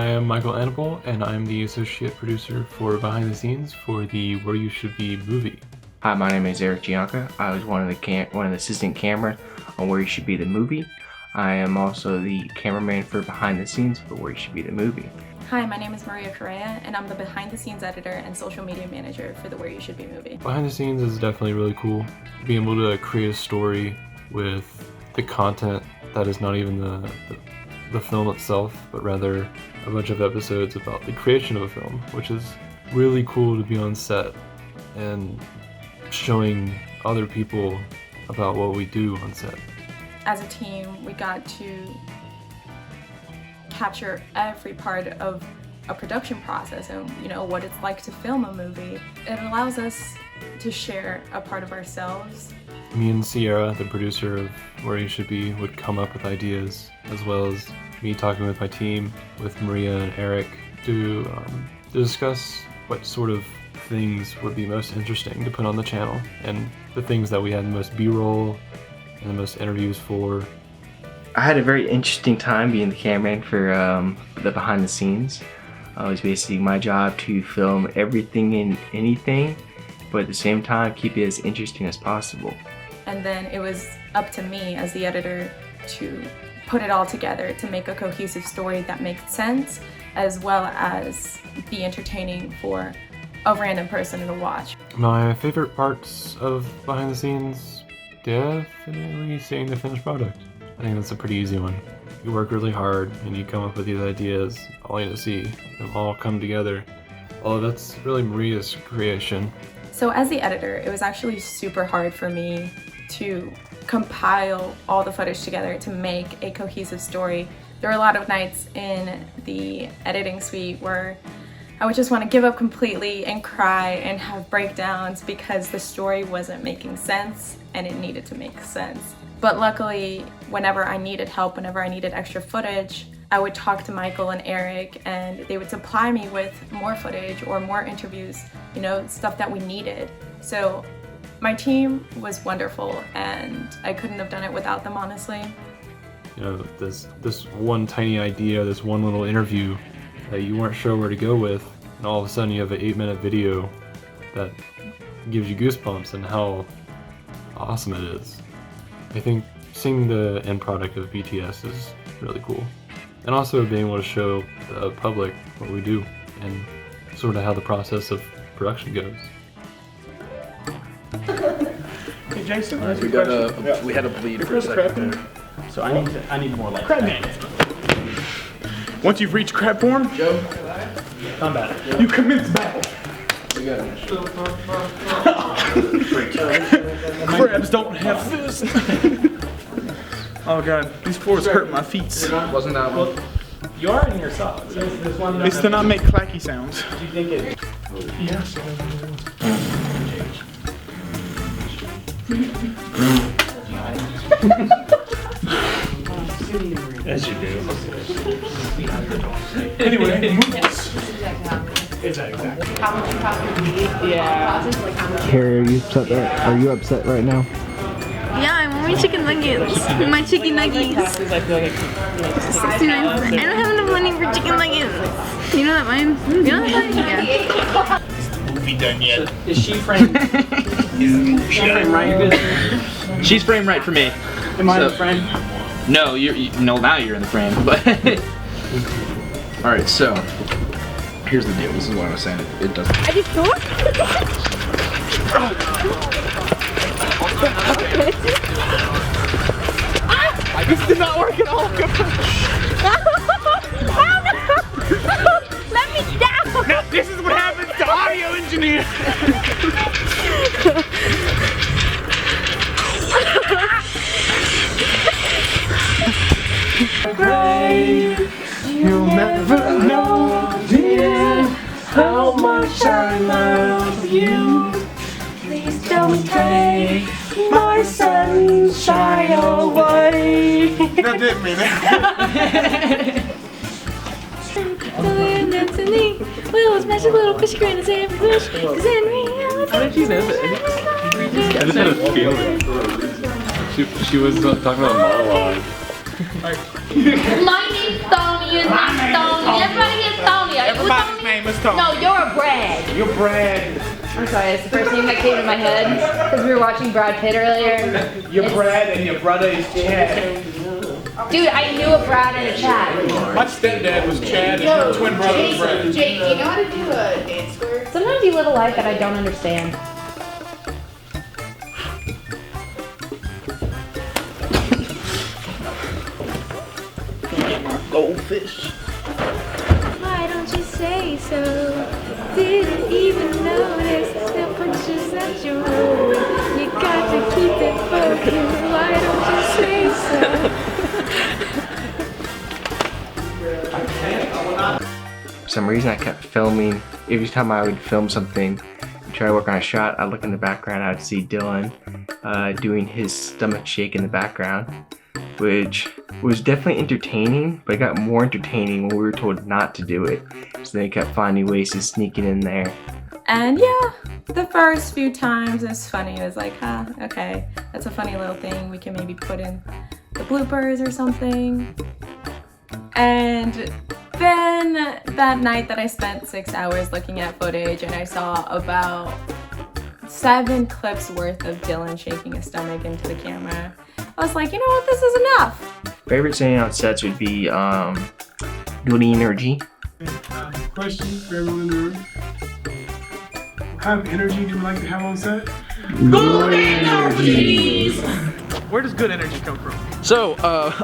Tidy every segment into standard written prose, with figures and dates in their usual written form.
I am Michael Annable, and I'm the associate producer for Behind the Scenes for the Where You Should Be movie. Hi, my name is Eric Gianca. I was one of the assistant camera on Where You Should Be the movie. I am also the cameraman for Behind the Scenes for Where You Should Be the movie. Hi, my name is Maria Correa, and I'm the behind the scenes editor and social media manager for the Where You Should Be movie. Behind the scenes is definitely really cool. Being able to create a story with the content that is not even the film itself, but rather a bunch of episodes about the creation of a film, which is really cool to be on set and showing other people about what we do on set. As a team, we got to capture every part of a production process and what it's like to film a movie. It allows us to share a part of ourselves. Me and Sierra, the producer of Where You Should Be, would come up with ideas, as well as me talking with my team, with Maria and Eric, to discuss what sort of things would be most interesting to put on the channel, and the things that we had the most B-roll and the most interviews for. I had a very interesting time being the cameraman for the behind the scenes. It was basically my job to film everything and anything, but at the same time keep it as interesting as possible. And then it was up to me as the editor to put it all together to make a cohesive story that makes sense, as well as be entertaining for a random person to watch. My favorite parts of behind the scenes, definitely seeing the finished product. I think that's a pretty easy one. You work really hard and you come up with these ideas, all you to see them all come together. Although that's really Maria's creation. So as the editor, it was actually super hard for me to compile all the footage together to make a cohesive story. There were a lot of nights in the editing suite where I would just want to give up completely and cry and have breakdowns because the story wasn't making sense and it needed to make sense. But luckily, whenever I needed help, whenever I needed extra footage, I would talk to Michael and Eric and they would supply me with more footage or more interviews, stuff that we needed. So my team was wonderful and I couldn't have done it without them, honestly. This one tiny idea, this one little interview that you weren't sure where to go with, and all of a sudden you have an 8-minute video that gives you goosebumps and how awesome it is. I think seeing the end product of BTS is really cool. And also being able to show the public what we do and sort of how the process of production goes. Hey Jason, we had a bleed for a second there. So I need more like crab game. Once you've reached crab form, Joe, combat. You commence battle. we got it. Crabs don't have fists. Oh god, these floors hurt my feet. Wasn't that one? You are in your socks. This one it's to not make clacky sounds. Do you think it? Yes. As you do. Anyway, movies. Exactly. How much you probably yeah. Carrie, are you upset right now? Yeah, I want my chicken nuggets. My chicken nuggets. I don't have enough money for chicken nuggets. You know that mine? You know that mine? Yeah. Movie done yet? Is she framed? Is she framed right? She's framed right for me. Am I the friend? No, no. Now you're in the frame. But All right, so here's the deal. This is what I was saying. It doesn't. I just thought. This did not work at all. Let me down. Now this is what happens to audio engineers. You'll never know, dear, how much I love you. Please don't take my sunshine away. That didn't mean it. Well, smash a little fish grain and say every bush is in me. how did you know that? I just had a feeling. She was talking about a monologue. My name's Tommy. Stony. Everybody here's Stony. Everybody's name is Tony. No, you're a Brad. You're Brad. I'm sorry, it's the first name that came to my head because we were watching Brad Pitt earlier. You're Brad and your brother is Chad. Dude, I knew a Brad and a Chad. My stepdad was Chad and your twin brother was Brad. Jake, you know how to do a dance square? Sometimes you live a life that I don't understand. Goldfish. Why don't you say so? Didn't even notice the punches that you're rolling. You got to keep it focused. Why don't you say so? For some reason I kept filming. Every time I would film something, try to work on a shot, I'd look in the background, I'd see Dylan doing his stomach shake in the background, which was definitely entertaining, but it got more entertaining when we were told not to do it. So they kept finding ways to sneak it in there. And yeah, the first few times it's funny. It was like, okay, that's a funny little thing. We can maybe put in the bloopers or something. And then that night that I spent 6 hours looking at footage and I saw about 7 clips worth of Dylan shaking his stomach into the camera, I was like, you know what, this is enough. Favorite saying on sets would be good energy. Question for everyone in the room. What kind of energy do you like to have on set? Good energies! Where does good energy come from? So,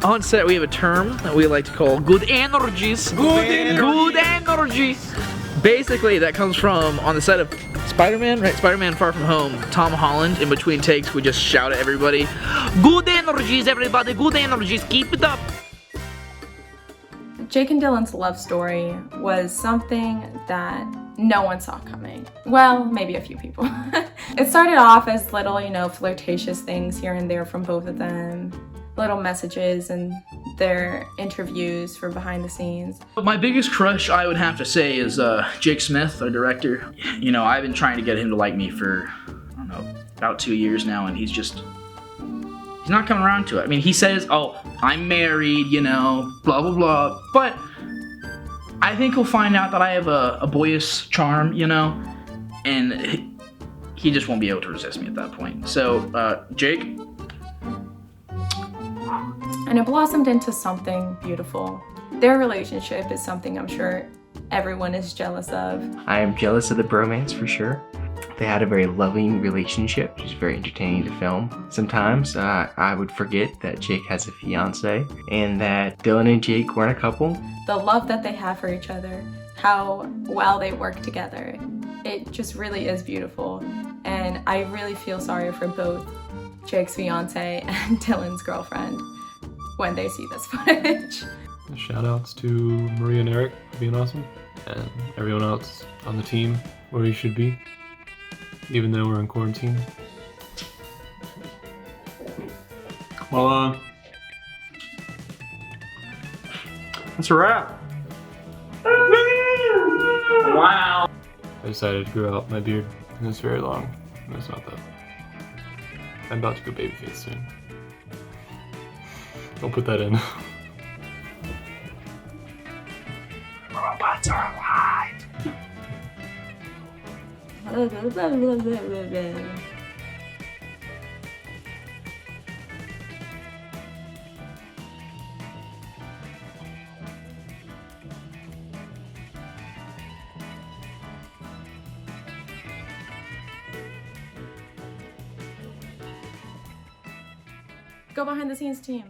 on set we have a term that we like to call good energies. Good energies. Basically, that comes from on the set of Spider-Man, right? Spider-Man Far From Home, Tom Holland, in between takes, we just shout at everybody, good energies, everybody, good energies, keep it up. Jake and Dylan's love story was something that no one saw coming. Well, maybe a few people. It started off as little, flirtatious things here and there from both of them, little messages and their interviews for behind the scenes. My biggest crush, I would have to say, is Jake Smith, our director. You know, I've been trying to get him to like me for, I don't know, about 2 years now, and he's not coming around to it. I mean, he says, oh, I'm married, blah, blah, blah, but I think he'll find out that I have a boyish charm, and he just won't be able to resist me at that point. So, Jake? And it blossomed into something beautiful. Their relationship is something I'm sure everyone is jealous of. I am jealous of the bromance for sure. They had a very loving relationship, which is very entertaining to film. Sometimes I would forget that Jake has a fiance and that Dylan and Jake weren't a couple. The love that they have for each other, how well they work together, it just really is beautiful. And I really feel sorry for both Jake's fiance and Dylan's girlfriend when they see this footage. Shout outs to Maria and Eric for being awesome, and everyone else on the team where you should be, even though we're in quarantine. Well, that's a wrap. Wow. I decided to grow out my beard, and it's very long, and it's not that. I'm about to go babyface soon. Don't put that in. Robots are alive. Go behind the scenes team.